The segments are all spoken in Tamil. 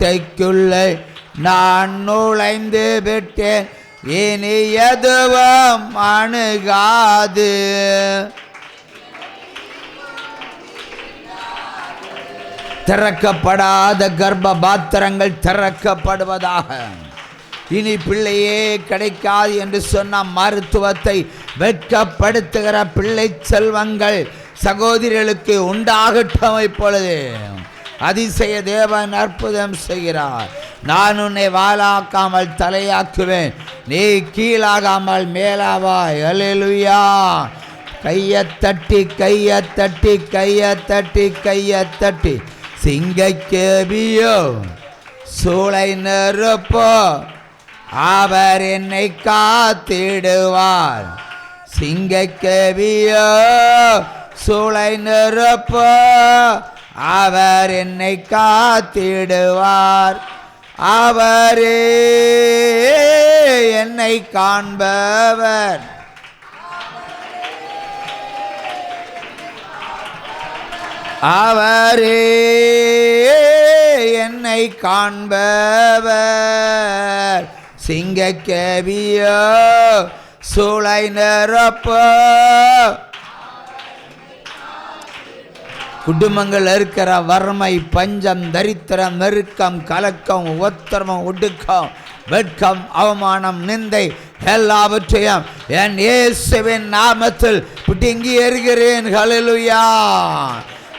கோட்டைக்குள்ளே நான் நுழைந்து விட்டேன், இனி எதுவும் அணுகாது. திறக்கப்படாத கர்ப்ப பாத்திரங்கள் திறக்கப்படுவதாக. இனி பிள்ளையே கிடைக்காது என்று சொன்ன மருத்துவத்தை வெட்கப்படுத்துகிற பிள்ளை செல்வங்கள் சகோதரிகளுக்கு உண்டாகட்டும். இப்பொழுது அதிசய தேவன் அற்புதம் செய்கிறார். நான் உன்னை வாளாக்காமல் தலையாக்குவேன், நீ கீழாகாமல் மேலாவாய். அல்லேலூயா. கையை தட்டி கையை தட்டி கையை தட்டி கையை தட்டி சிங்கக்கேபியோ சூளை நெருப்போ அவர் என்னை காத்திடுவார். சிங்கக்கேபியோ சூளை நெருப்போ அவர் என்னை காத்திடுவார். அவரே என்னை காண்பவர், அவரே என்னை காண்பவர். சிங்கக்கேபியோ சூளை நெருப்போ. குடும்பங்கள் இருக்கிற வறுமை, பஞ்சம், தரித்திரம், நெருக்கம், கலக்கம், ஒத்தரமம், ஒடுக்கம், வெட்கம், அவமானம், நிந்தை எல்லாவற்றையும் என் இயேசுவின் நாமத்தில் பிடுங்கி எறிகிறேன். ஹல்லேலூயா.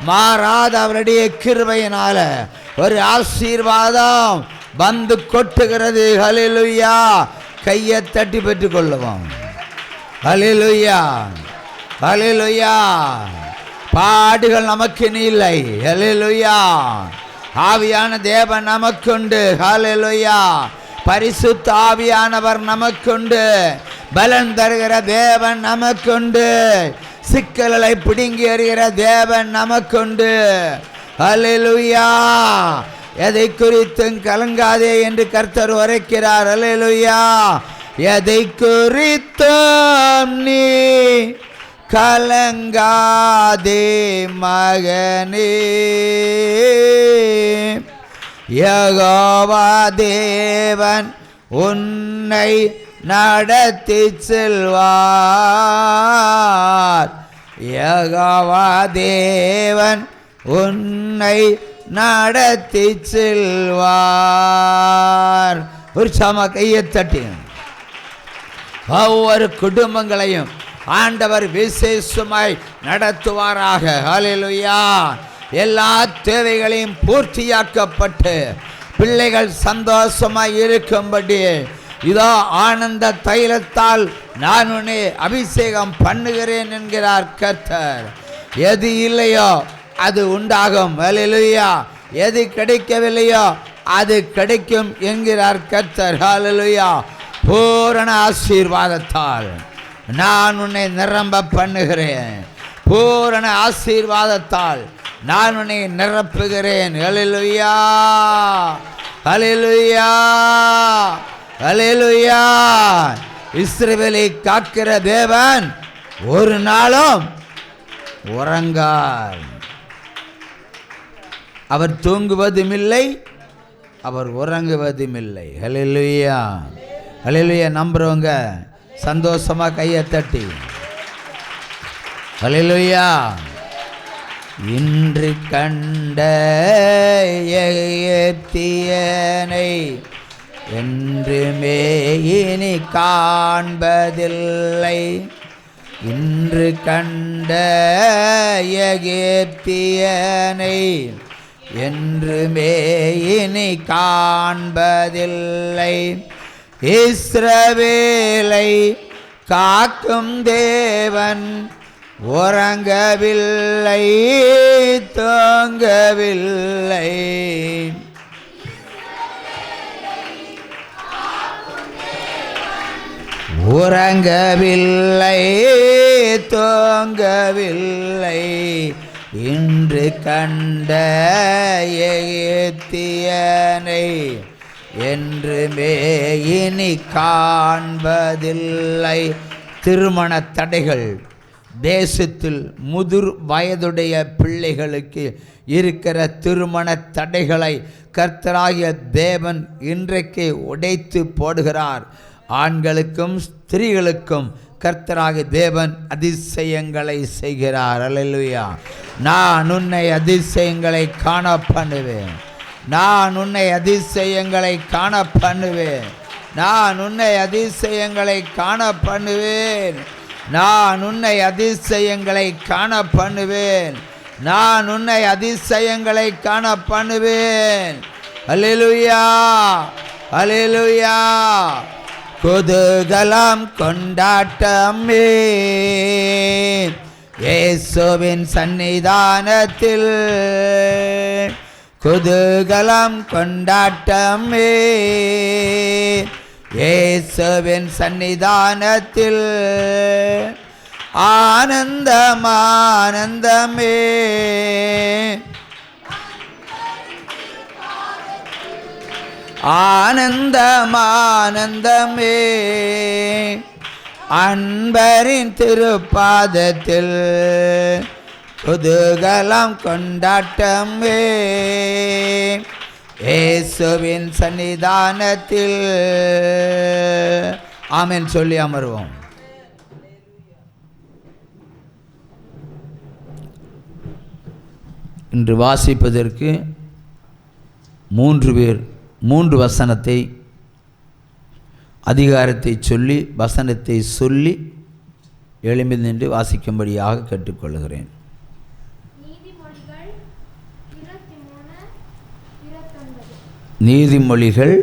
மாறாத அவருடைய கிருபையினால ஒரு ஆசீர்வாதம் வந்து கொட்டுகிறது. ஹல்லேலூயா. கையை தட்டி பெற்றுக் கொள்ளுவோம். ஹல்லேலூயா. ஹல்லேலூயா. பாடுகள் நமக்கு இல்லை. ஹல்லேலூயா. ஆவியான தேவன் நமக்குண்டு. ஹல்லேலூயா. பரிசுத்த ஆவியானவர் நமக்குண்டு. பலன் தருகிற தேவன் நமக்குண்டு. சிக்கல்களை பிடுங்கி எறிகிற தேவன் நமக்குண்டு. ஹல்லேலூயா. எதை குறித்தும் கலங்காதே என்று கர்த்தர் உரைக்கிறார். ஹல்லேலூயா. எதை குறித்தும் நீ கலங்காதே மகனே, யெகோவா தேவன் உன்னை நடத்தி செல்வார். யெகோவா தேவன் உன்னை நடத்தி செல்வார். ஒரு சம கையை தட்டி ஒவ்வொரு குடும்பங்களையும் ஆண்டவர் விசேஷமாய் நடத்துவாராக. ஹல்லேலூயா. எல்லா தேவைகளையும் பூர்த்தியாக்கப்பட்டு பிள்ளைகள் சந்தோஷமாய் இருக்கும்படி இதோ ஆனந்த தைலத்தால் நான் உன்னை அபிஷேகம் பண்ணுகிறேன் என்கிறார் கர்த்தர். எது இல்லையோ அது உண்டாகும். ஹல்லேலூயா. எது கிடைக்கவில்லையோ அது கிடைக்கும் என்கிறார் கர்த்தர். ஹல்லேலூயா. பூரண ஆசீர்வாதத்தால் நான் உன்னை நிரம்ப பண்ணுகிறேன். பூரண ஆசீர்வாதத்தால் நான் உன்னை நிரப்புகிறேன். ஹல்லேலூயா. ஹல்லேலூயா. ஹல்லேலூயா. இஸ்ரவேலை காக்கிற தேவன் ஒரு நாளும் உறங்கார். அவர் தூங்குவதும் இல்லை, அவர் உறங்குவதும் இல்லை. ஹல்லேலூயா. ஹல்லேலூயா. நம்புறவங்க சந்தோஷமா கையை தட்டி ஹல்லேலூயா. இன்று கண்ட எகிப்தியனை என்றுமே இனி காண்பதில்லை. இன்று கண்ட எகிப்தியனை என்றுமே இனி காண்பதில்லை. இஸ்ரவேலை காக்கும் தேவன் உறங்கவில்லை, தூங்கவில்லை. உறங்கவில்லை, தூங்கவில்லை. இன்று கண்ட எகிப்தியனை என்றுமே இனி காண்பதில்லை. திருமண தடைகள், தேசத்தில் முதிர் வயதுடைய பிள்ளைகளுக்கு இருக்கிற திருமண தடைகளை கர்த்தராகிய தேவன் இன்றைக்கு உடைத்து போடுகிறார். ஆண்களுக்கும் ஸ்திரீகளுக்கும் கர்த்தராகிய தேவன் அதிசயங்களை செய்கிறார். அல்லேலூயா. நான் உன்னை அதிசயங்களை காண பண்ணுவேன். நான் உன்னை அதிசயங்களை காண பண்ணுவேன். நான் உன்னை அதிசயங்களை காண பண்ணுவேன். நான் உன்னை அதிசயங்களை காண பண்ணுவேன். நான் உன்னை அதிசயங்களை காண பண்ணுவேன். அல்லேலூயா, அல்லேலூயா. குதூகலம் கொண்டாட்டமே இயேசுவின் சன்னிதானத்தில். குதூகலம் கொண்டாட்டமே இயேசுவின் சன்னிதானத்தில். ஆனந்தம் ஆனந்தமே ஆனந்தம் ஆனந்தமே அன்பரின் திருப்பாதத்தில். குதூகலம் கொண்டாட்டமே இயேசுவின் சன்னிதானத்தில். ஆமென் சொல்லி அமர்வோம். இன்று வாசிப்பதற்கு 3 பேர் 3 வசனத்தை அதிகாரத்தை சொல்லி வசனத்தை சொல்லி எழும்பி நின்று வாசிக்கும்படியாக கேட்டுக்கொள்கிறேன். நீதிமொழிகள்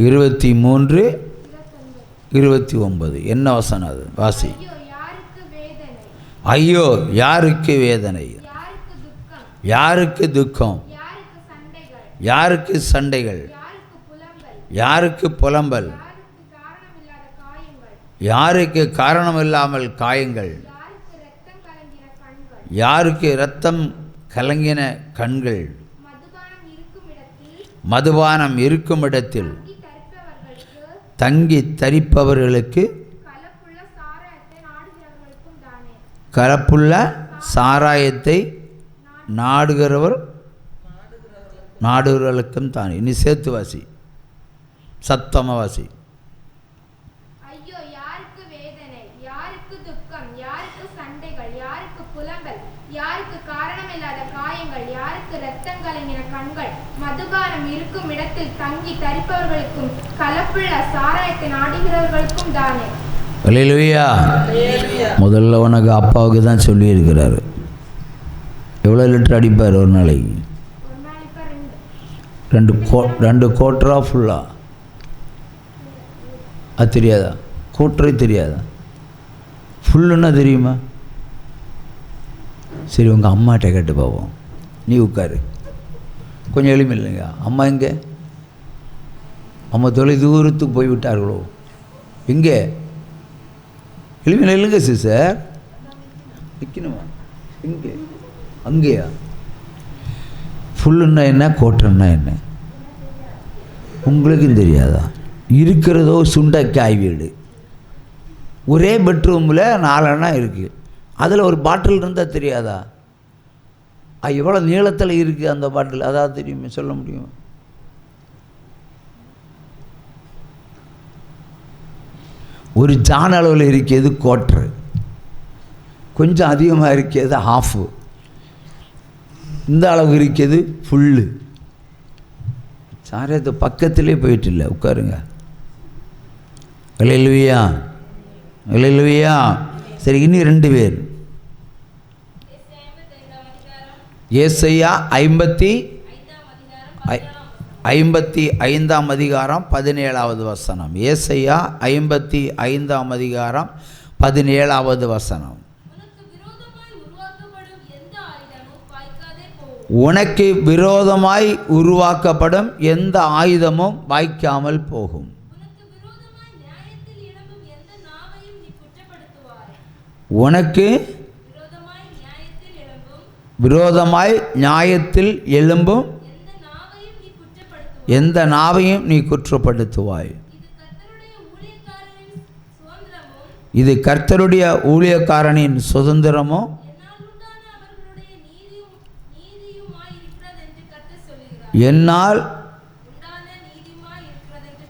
23:29. என்ன வசனம் அது? வாசி. ஐயோ யாருக்கு வேதனை, யாருக்கு துக்கம், யாருக்கு சண்டைகள், யாருக்கு புலம்பல், யாருக்கு காரணமில்லாமல் காயங்கள், யாருக்கு இரத்தம் கலங்கின கண்கள், மதுபானம் இருக்கும் இடத்தில் தங்கி தரிப்பவர்களுக்கு கலப்புள்ள சாராயத்தை நாடுகிறவர்களுக்கும் தானே. இனி சேர்த்து வாசி, சத்தமாக வாசி. ஐயோ யாருக்கு வேதனை, யாருக்கு துக்கம், யாருக்கு சண்டைகள், யாருக்கு புலம்பல், யாருக்கு காரணமில்லாத காயங்கள், யாருக்கு இரத்தம் கலங்கின கண்கள், மதுபானம் இருக்கும் இடத்தில் தங்கி தரிப்பவர்களுக்கும் கலப்புள்ள சாராயத்தை நாடுகிறவர்களுக்கும் தானே. அல்லேலூயா. முதல்ல உனக்கு அப்பாவுக்கு தான் சொல்லியிருக்கிறாரு. எவ்வளோ லிட்டர் அடிப்பார் ஒரு நாளைக்கு? 2 கோட்டரா ஃபுல்லா? அது தெரியாதா? கோட்டரே தெரியாதா? ஃபுல்லுன்னா தெரியுமா? சரி, உங்கள் அம்மாட்ட கேட்டு பார்ப்போம். நீ உட்காரு, கொஞ்சம் எளிமையில்லைங்க. அம்மா எங்கே? அம்மா தொலை தூரத்துக்கு போய்விட்டார்களோ? எங்கே? எளிமையில் இல்லைங்க சிஸ்டர், நிற்கணுமா? எங்கே? அங்கேயா? ஃபுல்லுன்னா என்ன, கோட்டர்னா என்ன உங்களுக்கும் தெரியாதா? இருக்கிறதோ சுண்டைக்காய் வீடு. ஒரே பெட்ரூமில் 4 அண்ணா இருக்குது. அதில் ஒரு பாட்டில் இருந்தால் தெரியாதா? எவ்வளோ நீளத்தில் இருக்குது அந்த பாட்டில், அதாவது தெரியுமே, சொல்ல முடியும்? ஒரு ஜான் அளவில் இருக்கிறது கோட்ரு, கொஞ்சம் அதிகமாக இருக்கிறது ஹாஃபு, இந்த அளவு இருக்கிறது ஃபுல்லு. சாரத்து பக்கத்திலே போயிட்டு இல்லை, உட்காருங்க. அல்லேலூயா, அல்லேலூயா. சரி, இனி 2 பேர். ஏசாயா 55ஆம் அதிகாரம் 17வது வசனம். ஏசாயா 55ஆம் அதிகாரம் 17வது வசனம். உனக்கு விரோதமாய் உருவாக்கப்படும் எந்த ஆயுதமும் வாய்க்காமல் போகும். உனக்கு விரோதமாய் நியாயத்தில் எழும்பும் எந்த நாவையும் நீ குற்றப்படுத்துவாய். இது கர்த்தருடைய ஊழியக்காரனின் சுதந்திரமோ என்னால்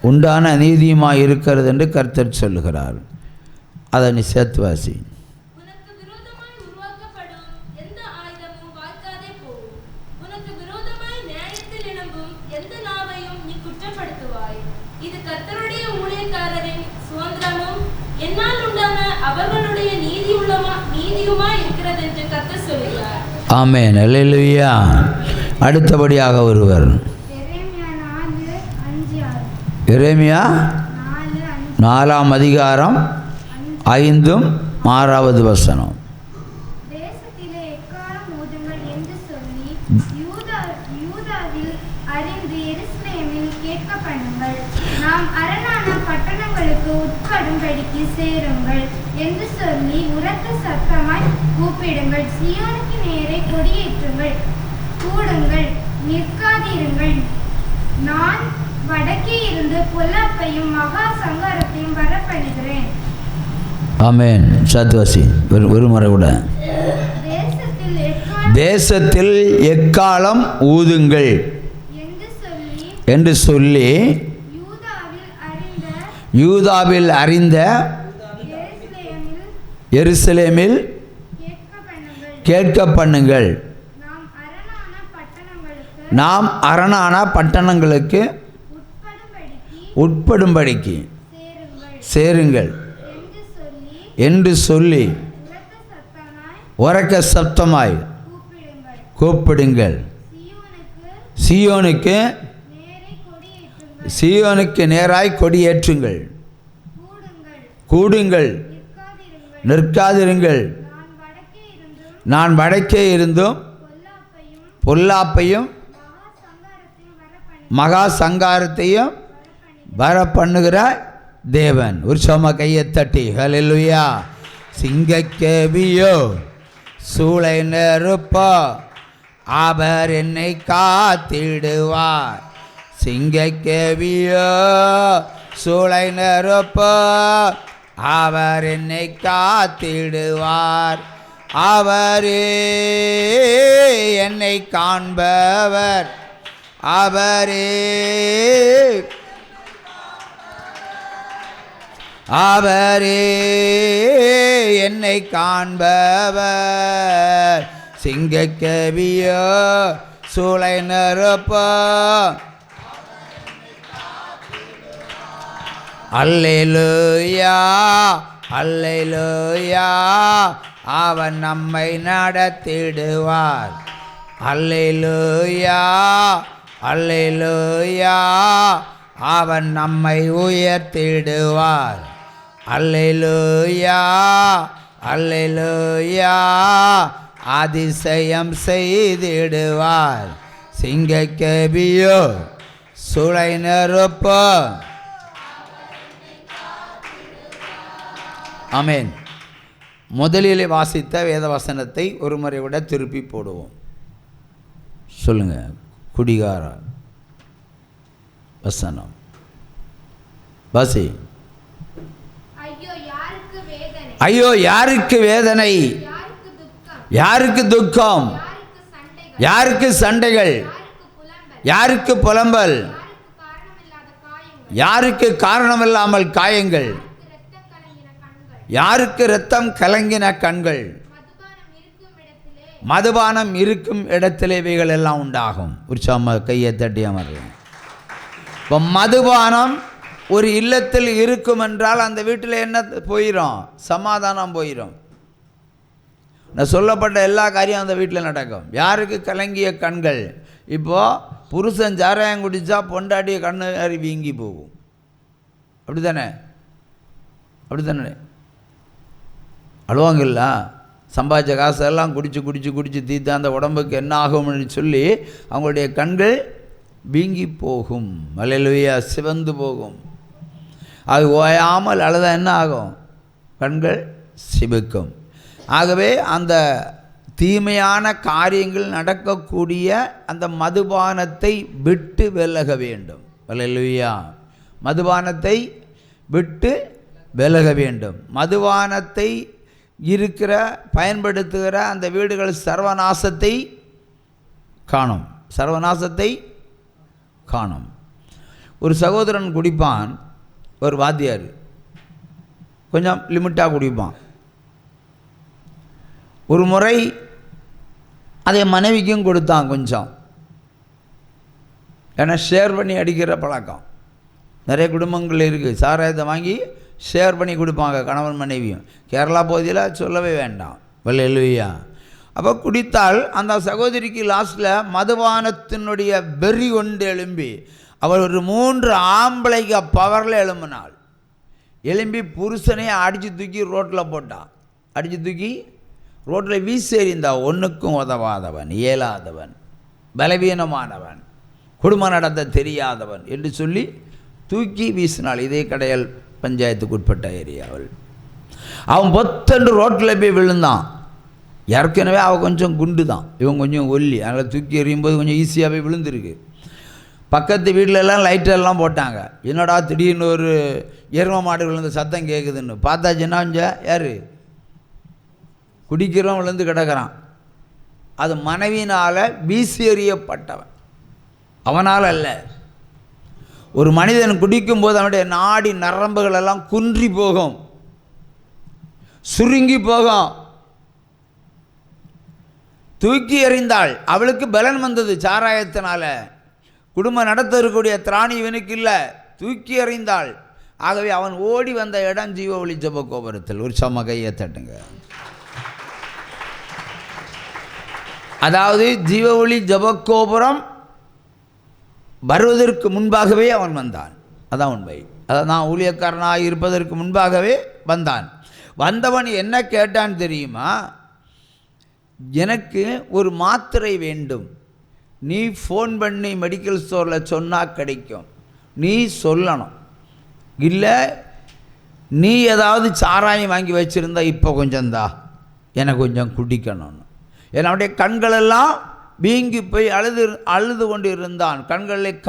உண்டான நீதியுமாய் இருக்கிறது என்று கர்த்தர் சொல்லுகிறார். அதை நீ சேர்த்து வாசி. ஆமென், அல்லேலூயா. அடுத்தபடியாக ஒருவர் எரேமியா 4ஆம் அதிகாரம் 5ம் 6வது வசனம். தேசத்திலே எக்காலம் ஊதுங்கள் என்று சொல்லி யூதாவில் அறிந்து எருசலேமில் கேட்க பண்ணுங்கள். நாம் அரணான பட்டணங்களுக்கு உட்படும்படிக்கு சேருங்கள் என்று சொல்லி உரத்த சத்தமாய் கூப்பிடுங்கள். சீயோனுக்கு நேரே கொடியேற்றுங்கள், கூடுங்கள், நிற்காதிருங்கள். நான் வடக்கே இருந்து பொல்லாப்பையும் மகா சங்காரத்தையும் வரப்பண்ணுகிறேன். ஆமென். சத்வாசி ஒரு முறை கூட. தேசத்தில் எக்காலம் ஊதுங்கள் என்று சொல்லி யூதாவில் அறிந்த எருசலேமில் கேட்க பண்ணுங்கள். நாம் அரணான பட்டணங்களுக்கு உட்படும்படிக்கு சேருங்கள் என்று சொல்லி உரக்க சப்தமாய் கூப்பிடுங்கள். சீயோனுக்கு நேராய் கொடியேற்றுங்கள், கூடுங்கள், நிற்காதிருங்கள். நான் வடக்கே இருந்தும் பொல்லாப்பையும் மகா சங்காரத்தையும் வர பண்ணுகிற தேவன். ஒரு சோம கையை தட்டி ஹல்லேலூயா. சிங்கக்கேவியோ சூளை நெருப்போ அவர் என்னை காத்திடுவார். சிங்கக்கேவியோ சூளை நெருப்போ அவர் என்னை காத்திடுவார். அவரே என்னை காண்பவர், அவரே என்னை காண்பவர். சிங்கக்கேவியோ சூளை நெருப்போ அல்லேலூயா, அல்லேலூயா. அவன் நம்மை நடத்திடுவார். அல்லேலூயா, அல்லேலூயா. அவன் நம்மை உயர்த்திடுவார். அல்லேலூயா, அல்லேலூயா. அதிசயம் செய்திடுவார். சிங்கக்கேவியோ சூளை நெருப்போ. ஆமென். முதலிலே வாசித்த வேதவசனத்தை ஒரு முறை விட திருப்பி போடுவோம். சொல்லுங்க. குடிகார வசனம் வாசி. ஐயோ யாருக்கு வேதனை, யாருக்கு துக்கம், யாருக்கு சண்டைகள், யாருக்கு புலம்பல், யாருக்கு காரணமில்லாமல் காயங்கள், யாருக்கு இரத்தம் கலங்கின கண்கள். மதுபானம் இருக்கும் இடத்திலே இவைகள் எல்லாம் உண்டாகும். உற்சாம கையை தட்டி அமர்றேன். இப்போ மதுபானம் ஒரு இல்லத்தில் இருக்கும் என்றால் அந்த வீட்டில் என்ன போயிடும்? சமாதானம் போயிடும். நான் சொல்லப்பட்ட எல்லா காரியம் அந்த வீட்டில் நடக்கும். யாருக்கு கலங்கிய கண்கள்? இப்போது புருஷன் சாராயம் குடித்தா பொண்டாட்டிய கண்ணு ஏறி வீங்கி போகும். அப்படி தானே? அப்படி தானே அழுவாங்கல்ல? சம்பாதிச்ச காசெல்லாம் குடித்து குடித்து குடித்து தீர்த்து அந்த உடம்புக்கு என்ன ஆகும்னு சொல்லி அவங்களுடைய கண்கள் வீங்கி போகும். அல்லேலூயா. சிவந்து போகும். அது ஓயாமல் அழுதா என்ன ஆகும்? கண்கள் சிவக்கும். ஆகவே அந்த தீமையான காரியங்கள் நடக்கக்கூடிய அந்த மதுபானத்தை விட்டு விலக வேண்டும். அல்லேலூயா. மதுபானத்தை விட்டு விலக வேண்டும். மதுபானத்தை பயன்படுத்துகிற அந்த வீடுகள் சர்வநாசத்தை காணும். ஒரு சகோதரன் குடிப்பான், ஒரு வாத்தியார் கொஞ்சம் லிமிட்டாக குடிப்பான். ஒரு முறை அதை மனைவிக்கும் கொடுத்தான் கொஞ்சம். ஏன்னா ஷேர் பண்ணி அடிக்கிற பழக்கம் நிறைய குடும்பங்கள் இருக்குது. சாராயத்தை வாங்கி ஷேர் பண்ணி கொடுப்பாங்க கணவன் மனைவியும். கேரளா பகுதியில் சொல்லவே வேண்டாம். அல்லேலூயா. அப்போ குடித்தால் அந்த சகோதரிக்கு லாஸ்ட்டில் மதுபானத்தினுடைய வெறி கொண்டு எழும்பி அவள் ஒரு 3 ஆம்பளைக்கு பவரில் எழும்பி புருஷனையே அடித்து தூக்கி ரோட்டில் போட்டான். ரோட்டில் வீசி எறிந்தா. ஒன்றுக்கும் உதவாதவன், இயலாதவன், பலவீனமானவன், குடும்பம் நடத்த தெரியாதவன் என்று சொல்லி தூக்கி வீசினாள். இதே கடையல் பஞ்சாயத்துக்கு உட்பட்ட ஏரியாவில். அவன் பொத்தன்று ரோட்டில் போய் விழுந்தான். ஏற்கனவே அவள் கொஞ்சம் குண்டு தான், இவன் கொஞ்சம் ஒல்லி. அதனால் தூக்கி எறியும்போது கொஞ்சம் ஈஸியாக போய் விழுந்திருக்கு. பக்கத்து வீட்டிலலாம் லைட்டெல்லாம் போட்டாங்க. என்னடா திடீர்னு ஒரு எரும மாடு விழுந்த சத்தம் கேட்குதுன்னு பார்த்தாச்சுன்னா யார் குடிக்கிறவன் விழுந்து கிடக்கிறான். அது மனைவினால் வீசி எறியப்பட்டவன், அவனால் அல்ல. ஒரு மனிதன் குடிக்கும்போது அவனுடைய நாடி நரம்புகள் எல்லாம் குன்றி போகும், சுருங்கி போகும். தூக்கி எறிந்தாள். அவளுக்கு பலன் வந்தது சாராயத்தினால. குடும்பம் நடத்த இருக்கக்கூடிய திராணி இவனுக்கு இல்லை, தூக்கி எறிந்தாள். ஆகவே அவன் ஓடி வந்த இடம் ஜீவ ஒளி ஜெப கோபுரத்தில். ஒரு சம கையை தட்டுங்க. அதாவது ஜீவ ஒளி ஜெப கோபுரம் வருவதற்கு முன்பாகவே அவன் வந்தான். அதான் உண்மை. அதான் நான் ஊழியக்காரனாக இருப்பதற்கு முன்பாகவே வந்தான். வந்தவன் என்ன கேட்டான் தெரியுமா? எனக்கு ஒரு மாத்திரை வேண்டும், நீ ஃபோன் பண்ணி மெடிக்கல் ஸ்டோரில் சொன்னால் கிடைக்கும், நீ சொல்லணும். இல்லை நீ ஏதாவது சாராயம் வாங்கி வச்சுருந்தா இப்போ கொஞ்சம்தா, எனக்கு கொஞ்சம் குடிக்கணும்னு. என்னுடைய கண்களெல்லாம் வீங்கி போய் அழுது கொண்டு இருந்தான். கண்களில்